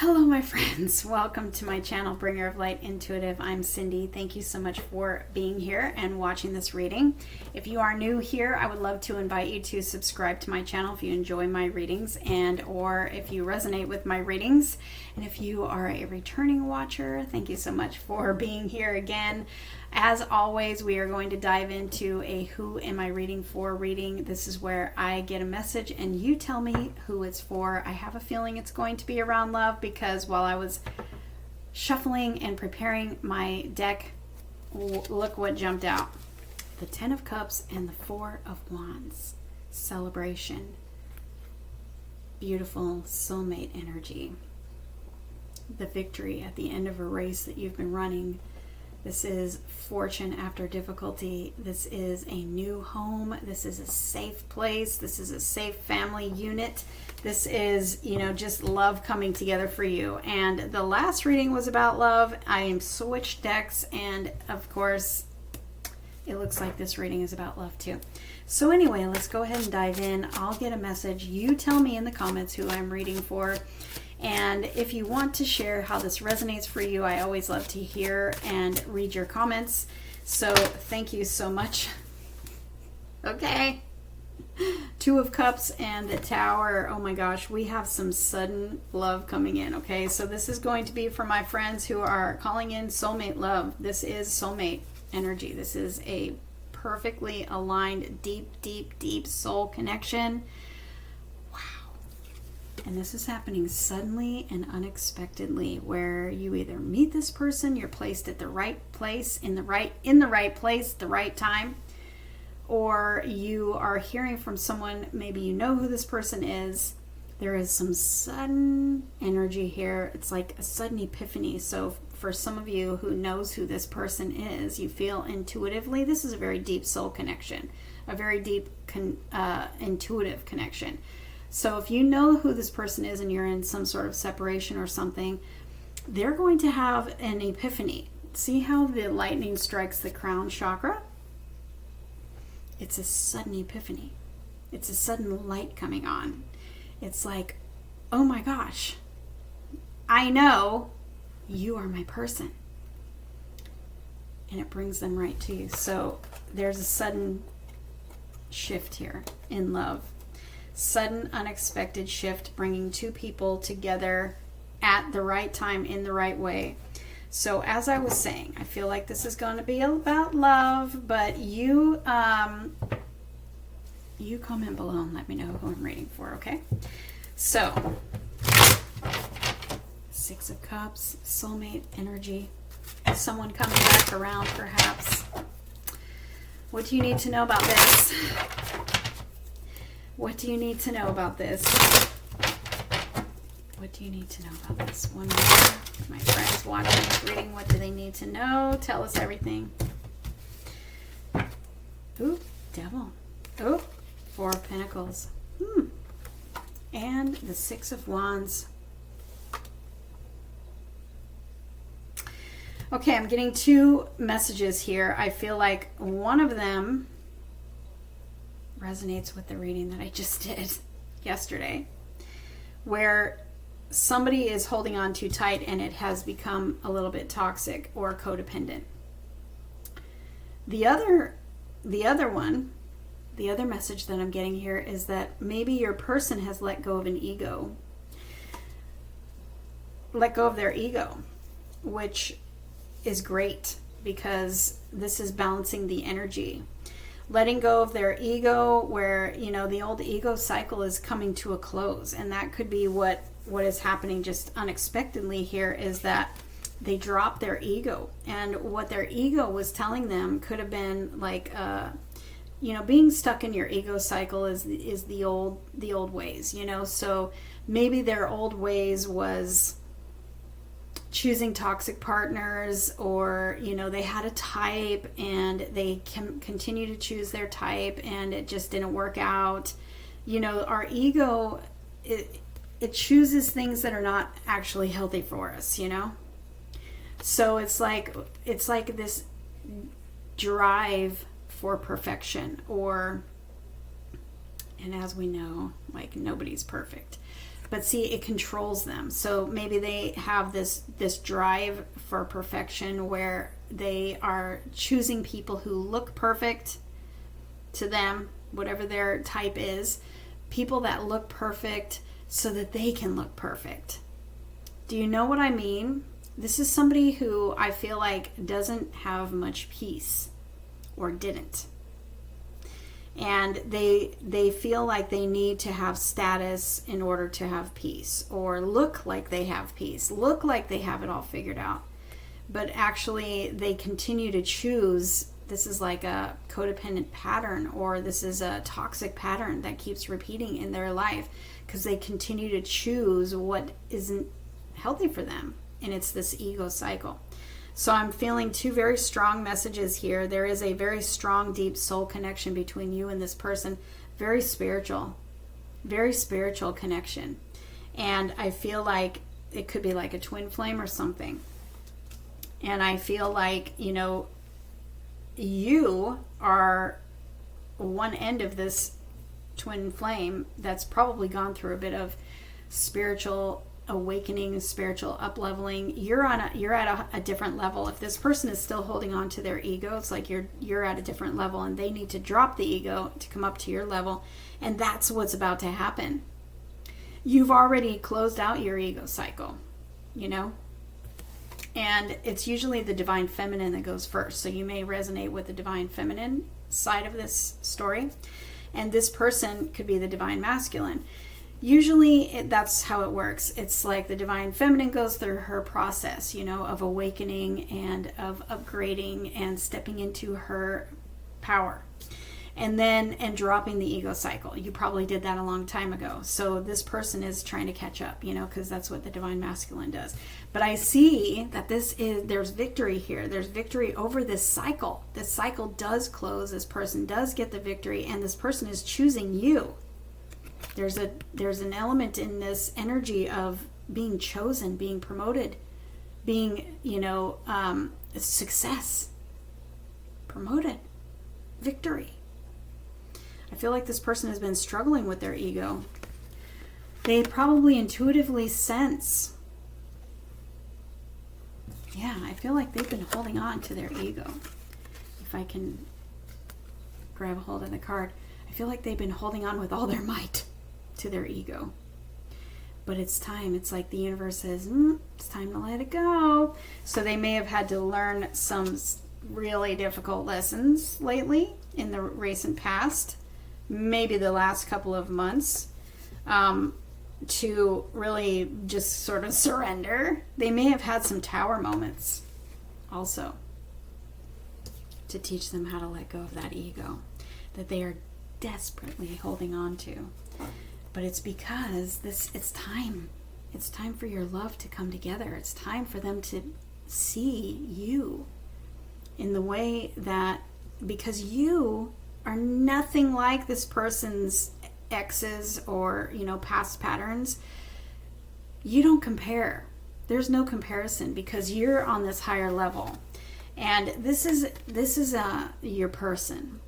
Hello, my friends. Welcome to my channel, Bringer of Light Intuitive. I'm Cindy. Thank you so much for being here and watching this reading. If you are new here, I would love to invite you to subscribe to my channel if you enjoy my readings or if you resonate with my readings. And if you are a returning watcher, thank you so much for being here again. As always, we are going to dive into a Who Am I Reading For reading. This is where I get a message and you tell me who it's for. I have a feeling it's going to be around love because while I was shuffling and preparing my deck, look what jumped out. The Ten of Cups and the Four of Wands. Celebration. Beautiful soulmate energy. The victory at the end of a race that you've been running. This is fortune after difficulty. This is a new home. This is a safe place. This is a safe family unit. This is, just love coming together for you. And the last reading was about love. I switched decks, and of course, it looks like this reading is about love too. So anyway, let's go ahead and dive in. I'll get a message. You tell me in the comments who I'm reading for. And if you want to share how this resonates for you, I always love to hear and read your comments. So thank you so much. Okay. Two of Cups and the Tower. Oh my gosh, we have some sudden love coming in. Okay, so this is going to be for my friends who are calling in soulmate love. This is soulmate energy. This is a perfectly aligned, deep soul connection. And this is happening suddenly and unexpectedly, where you either meet this person, you're placed at the right place, in the right place, the right time, or you are hearing from someone, maybe you know who this person is. There is some sudden energy here. It's like a sudden epiphany. So for some of you who knows who this person is, you feel intuitively, this is a very deep soul connection, a very deep intuitive connection. So if you know who this person is and you're in some sort of separation or something, they're going to have an epiphany. See how the lightning strikes the crown chakra? It's a sudden epiphany. It's a sudden light coming on. It's like, oh my gosh, I know you are my person. And it brings them right to you. So there's a sudden shift here in love. Sudden, unexpected shift, bringing two people together at the right time in the right way. So as I was saying, I feel like this is going to be about love, but you comment below and let me know who I'm reading for, okay? So, Six of Cups, soulmate energy, someone coming back around perhaps. What do you need to know about this? What do you need to know about this? What do you need to know about this? One more. My friends watching this reading, what do they need to know? Tell us everything. Ooh, Devil. Ooh, Four of Pentacles. And the Six of Wands. Okay, I'm getting two messages here. I feel like one of them resonates with the reading that I just did yesterday, where somebody is holding on too tight and it has become a little bit toxic or codependent. The other message that I'm getting here is that maybe your person has let go of their ego, which is great because this is balancing the energy. Letting go of their ego, where the old ego cycle is coming to a close, and that could be what is happening just unexpectedly here, is that they dropped their ego, and what their ego was telling them could have been like being stuck in your ego cycle is the old ways, so maybe their old ways was choosing toxic partners, or they had a type and they can continue to choose their type and it just didn't work out. Our ego, it chooses things that are not actually healthy for us, so it's like this drive for perfection, and as we know, like, nobody's perfect. But see, it controls them. So maybe they have this drive for perfection where they are choosing people who look perfect to them, whatever their type is, people that look perfect so that they can look perfect. Do you know what I mean? This is somebody who I feel like doesn't have much peace, or didn't. And they feel like they need to have status in order to have peace, or look like they have peace, look like they have it all figured out. But actually they continue to choose, this is like a codependent pattern, or this is a toxic pattern that keeps repeating in their life, because they continue to choose what isn't healthy for them. And it's this ego cycle. So I'm feeling two very strong messages here. There is a very strong, deep soul connection between you and this person. Very spiritual connection. And I feel like it could be like a twin flame or something. And I feel like, you are one end of this twin flame that's probably gone through a bit of spiritual awakening, spiritual up-leveling. You're at a different level. If this person is still holding on to their ego, it's like you're at a different level, and they need to drop the ego to come up to your level. And that's what's about to happen. You've already closed out your ego cycle, and it's usually the divine feminine that goes first. So you may resonate with the divine feminine side of this story, and this person could be the divine masculine. Usually that's how it works. It's like the divine feminine goes through her process, of awakening and of upgrading and stepping into her power. And dropping the ego cycle. You probably did that a long time ago. So this person is trying to catch up, because that's what the divine masculine does. But I see that there's victory here. There's victory over this cycle. This cycle does close. This person does get the victory, and this person is choosing you. There's an element in this energy of being chosen, being promoted, being, success, promoted, victory. I feel like this person has been struggling with their ego. They probably intuitively sense. Yeah, I feel like they've been holding on to their ego. If I can grab a hold of the card, I feel like they've been holding on with all their might to their ego. But it's time. It's like the universe says, it's time to let it go. So they may have had to learn some really difficult lessons lately in the recent past, maybe the last couple of months, to really just sort of surrender. They may have had some tower moments also to teach them how to let go of that ego that they are desperately holding on to. But it's because it's time. It's time for your love to come together. It's time for them to see you in the way that, because you are nothing like this person's exes or, past patterns. You don't compare. There's no comparison, because you're on this higher level. And this is your person,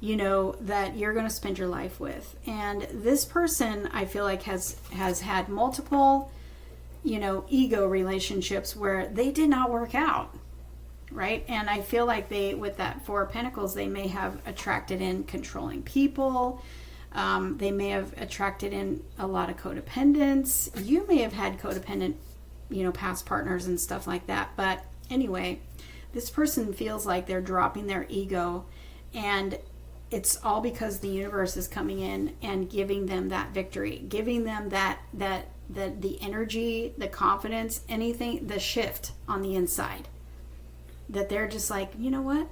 that you're going to spend your life with. And this person, I feel like, has had multiple, ego relationships where they did not work out, right? And I feel like with that Four of Pentacles, they may have attracted in controlling people. They may have attracted in a lot of codependence. You may have had codependent, past partners and stuff like that. But anyway, this person feels like they're dropping their ego, and it's all because the universe is coming in and giving them that victory, giving them that the energy, the confidence, anything, the shift on the inside. That they're just like, you know what?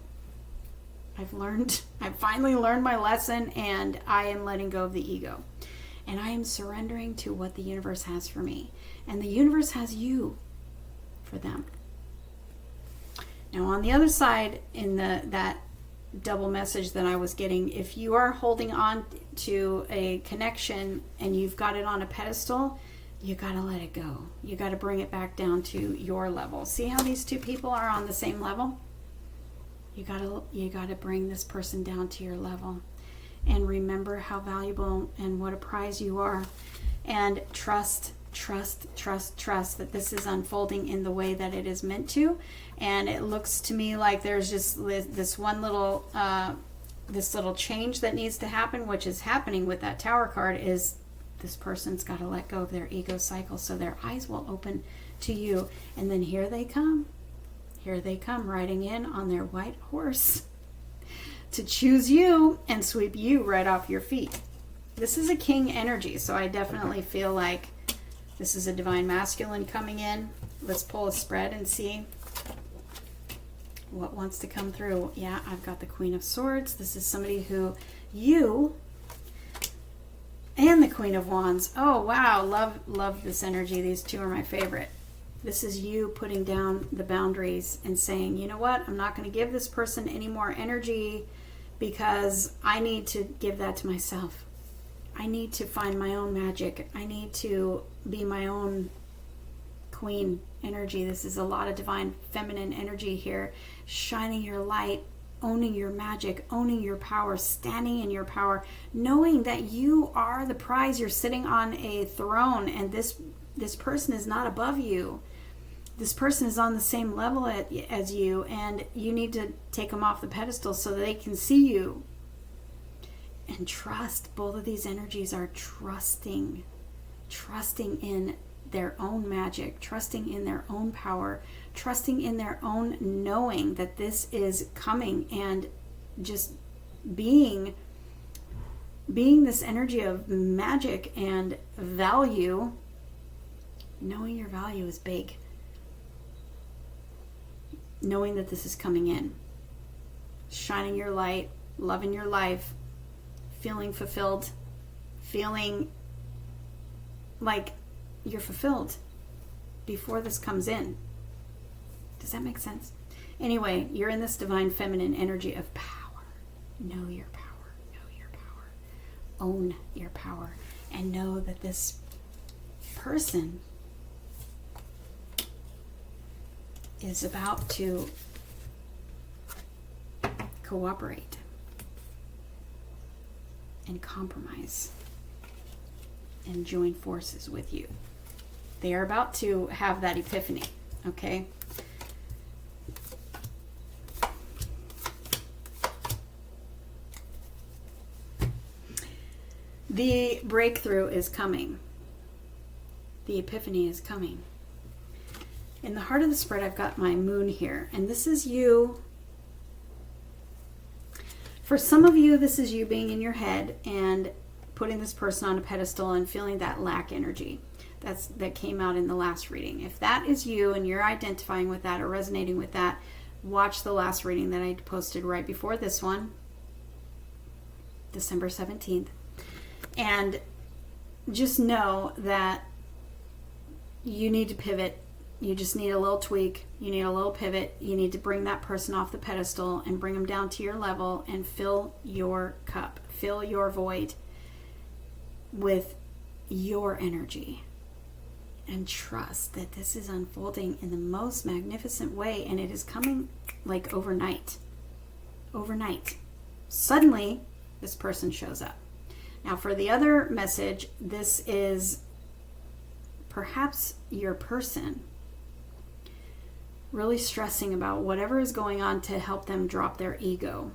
I've finally learned my lesson, and I am letting go of the ego. And I am surrendering to what the universe has for me. And the universe has you for them. Now on the other side, in that double message that I was getting, if you are holding on to a connection and you've got it on a pedestal, you got to let it go. You got to bring it back down to your level. See how these two people are on the same level? You got to bring this person down to your level, and remember how valuable and what a prize you are and trust that this is unfolding in the way that it is meant to. And it looks to me like there's just this one little this little change that needs to happen, which is happening with that Tower card, is this person's got to let go of their ego cycle so their eyes will open to you. And then here they come riding in on their white horse to choose you and sweep you right off your feet. This is a king energy, so I definitely feel like this is a divine masculine coming in. Let's pull a spread and see what wants to come through. Yeah, I've got the Queen of Swords. This is somebody who you and the Queen of Wands. Oh, wow. Love this energy. These two are my favorite. This is you putting down the boundaries and saying, you know what? I'm not going to give this person any more energy because I need to give that to myself. I need to find my own magic. I need to be my own queen energy. This is a lot of divine feminine energy here. Shining your light, owning your magic, owning your power, standing in your power, knowing that you are the prize. You're sitting on a throne, and this person is not above you. This person is on the same level as you, and you need to take them off the pedestal so that they can see you. And trust. Both of these energies are trusting in their own magic, trusting in their own power, trusting in their own knowing that this is coming, and just being this energy of magic and value. Knowing your value is big. Knowing that this is coming in. Shining your light, loving your life, feeling fulfilled, feeling like you're fulfilled before this comes in. Does that make sense? Anyway, you're in this divine feminine energy of power. Know your power. Know your power. Own your power. And know that this person is about to cooperate and compromise and join forces with you. They are about to have that epiphany, okay? The breakthrough is coming. The epiphany is coming. In the heart of the spread, I've got my moon here, and this is you. For some of you, this is you being in your head and putting this person on a pedestal and feeling that lack energy. That came out in the last reading. If that is you and you're identifying with that or resonating with that, watch the last reading that I posted right before this one, December 17th. And just know that you need to pivot. You just need a little tweak. You need a little pivot. You need to bring that person off the pedestal and bring them down to your level and fill your cup. Fill your void with your energy. And trust that this is unfolding in the most magnificent way, and it is coming like overnight. Overnight. Suddenly, this person shows up. Now, for the other message, this is perhaps your person really stressing about whatever is going on to help them drop their ego.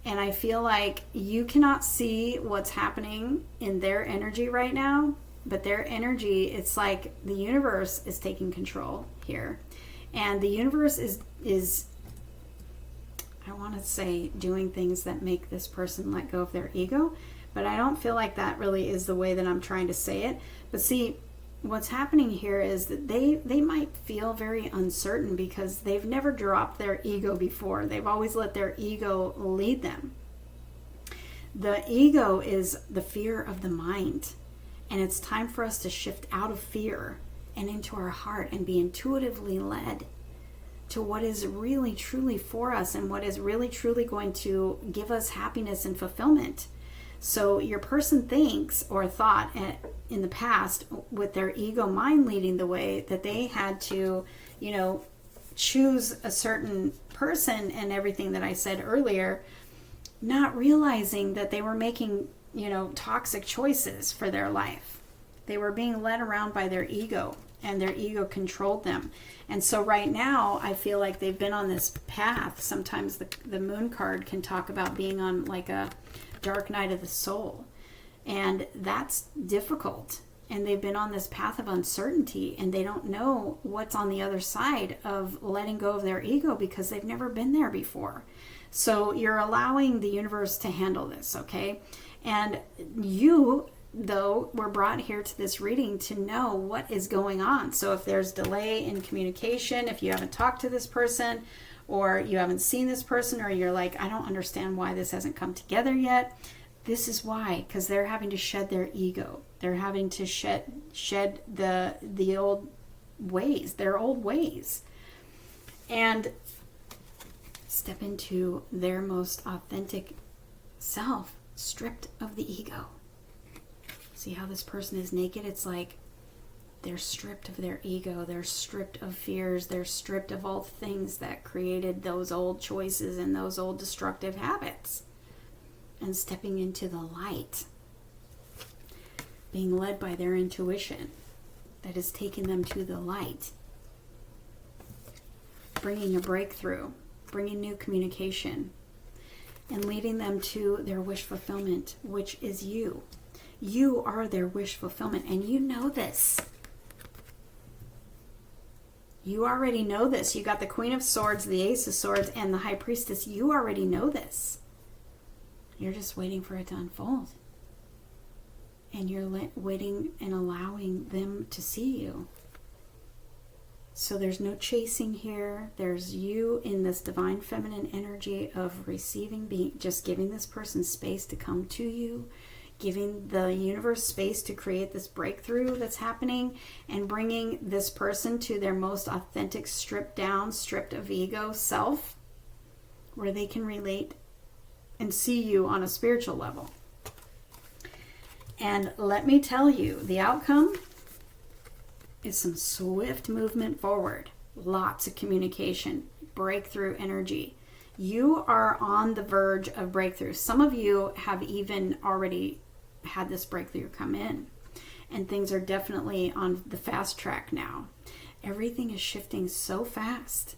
And I feel like you cannot see what's happening in their energy right now, but their energy, it's like the universe is taking control here. And the universe is I want to say doing things that make this person let go of their ego, but I don't feel like that really is the way that I'm trying to say it. But see, what's happening here is that they might feel very uncertain because they've never dropped their ego before. They've always let their ego lead them. The ego is the fear of the mind, and it's time for us to shift out of fear and into our heart and be intuitively led to what is really truly for us and what is really truly going to give us happiness and fulfillment. So your person thinks or thought in the past, with their ego mind leading the way, that they had to, choose a certain person and everything that I said earlier, not realizing that they were making, toxic choices for their life. They were being led around by their ego, and their ego controlled them. And so right now, I feel like they've been on this path. Sometimes the moon card can talk about being on like a dark night of the soul. And that's difficult. And they've been on this path of uncertainty, and they don't know what's on the other side of letting go of their ego because they've never been there before. So you're allowing the universe to handle this, okay? And you, though, were brought here to this reading to know what is going on. So if there's delay in communication, if you haven't talked to this person, or you haven't seen this person, or you're like, I don't understand why this hasn't come together yet, this is why, because they're having to shed their ego. They're having to shed the old ways, their old ways, and step into their most authentic self, stripped of the ego. See how this person is naked? It's like they're stripped of their ego. They're stripped of fears. They're stripped of all things that created those old choices and those old destructive habits. And stepping into the light. Being led by their intuition that has taken them to the light. Bringing a breakthrough. Bringing new communication. And leading them to their wish fulfillment, which is you. You are their wish fulfillment, and you know this. You already know this. You got the Queen of Swords, the Ace of Swords, and the High Priestess. You already know this. You're just waiting for it to unfold. And you're waiting and allowing them to see you. So there's no chasing here. There's you in this divine feminine energy of receiving, just giving this person space to come to you, giving the universe space to create this breakthrough that's happening, and bringing this person to their most authentic, stripped down, stripped of ego self, where they can relate and see you on a spiritual level. And let me tell you, the outcome is some swift movement forward, lots of communication, breakthrough energy. You are on the verge of breakthrough. Some of you have even already had this breakthrough come in, and things are definitely on the fast track now. Everything is shifting so fast.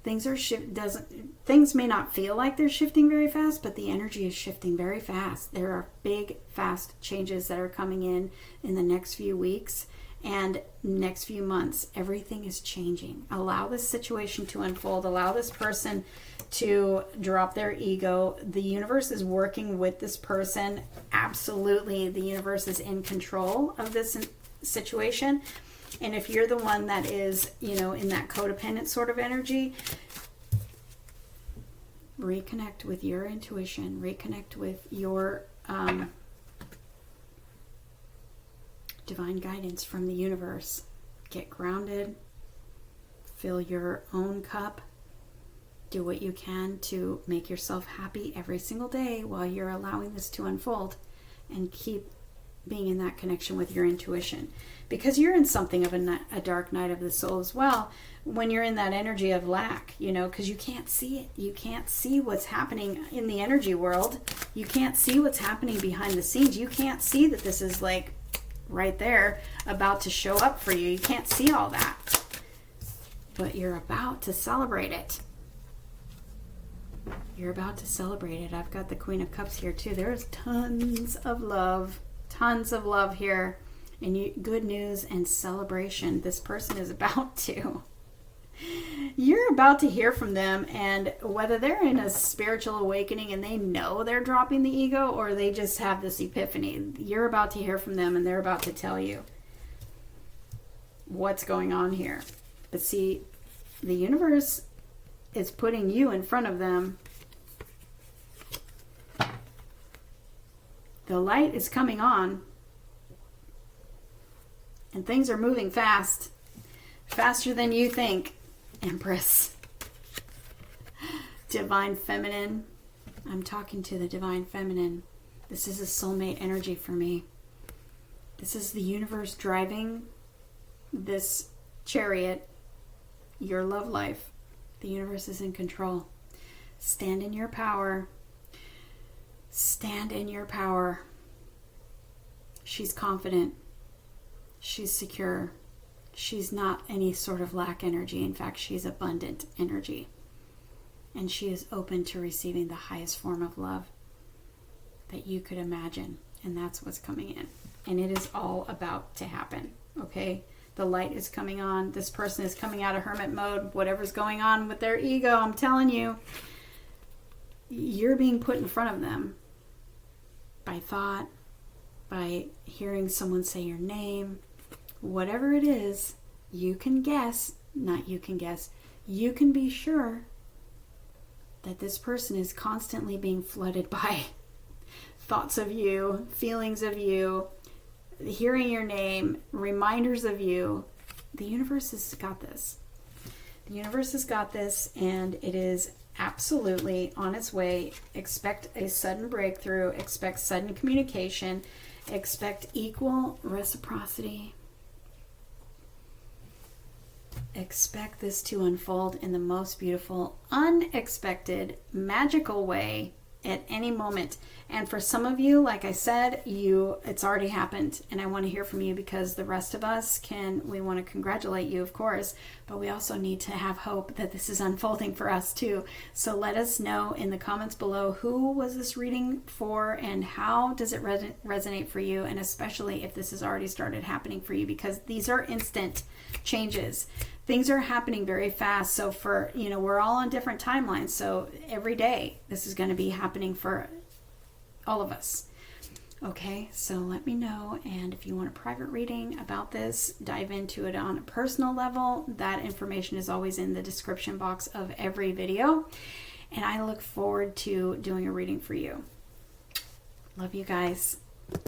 Things may not feel like they're shifting very fast, but the energy is shifting very fast. There are big, fast changes that are coming in the next few weeks and next few months. Everything is changing. Allow this situation to unfold. Allow this person to drop their ego. The universe is working with this person. Absolutely, the universe is in control of this situation. And if you're the one that is, in that codependent sort of energy, reconnect with your intuition. Reconnect with your divine guidance from the universe. Get grounded. Fill your own cup. Do what you can to make yourself happy every single day while you're allowing this to unfold, and keep being in that connection with your intuition, because you're in something of a dark night of the soul as well when you're in that energy of lack, because you can't see it. You can't see what's happening in the energy world. You can't see what's happening behind the scenes. You can't see that this is like right there about to show up for you. You can't see all that, but you're about to celebrate it. You're about to celebrate it. I've got the Queen of Cups here too. There's tons of love here, and good news and celebration. This person is about to. You're about to hear from them, and whether they're in a spiritual awakening and they know they're dropping the ego, or they just have this epiphany, you're about to hear from them, and they're about to tell you what's going on here. But see, the universe is putting you in front of them. The light is coming on, and things are moving fast, faster than you think, Empress. Divine Feminine. I'm talking to the Divine Feminine. This is a soulmate energy for me. This is the universe driving this chariot, your love life. The universe is in control. Stand in your power. Stand in your power. She's confident. She's secure. She's not any sort of lack energy. In fact, she's abundant energy. And she is open to receiving the highest form of love that you could imagine. And that's what's coming in. And it is all about to happen. Okay? The light is coming on. This person is coming out of hermit mode. Whatever's going on with their ego, I'm telling you, you're being put in front of them by thought, by hearing someone say your name. Whatever it is, you can guess, not you can guess, you can be sure that this person is constantly being flooded by thoughts of you, feelings of you, hearing your name, reminders of you. The universe has got this. The universe has got this, and it is absolutely on its way. Expect a sudden breakthrough. Expect sudden communication. Expect equal reciprocity. Expect this to unfold in the most beautiful, unexpected, magical way at any moment. And for some of you, like I said, it's already happened, and I want to hear from you, because the rest of us we want to congratulate you, of course, but we also need to have hope that this is unfolding for us too. So let us know in the comments below, who was this reading for and how does it resonate for you, and especially if this has already started happening for you, because these are instant changes. Things are happening very fast. So we're all on different timelines. So every day this is going to be happening for all of us. Okay, so let me know. And if you want a private reading about this, dive into it on a personal level. That information is always in the description box of every video. And I look forward to doing a reading for you. Love you guys.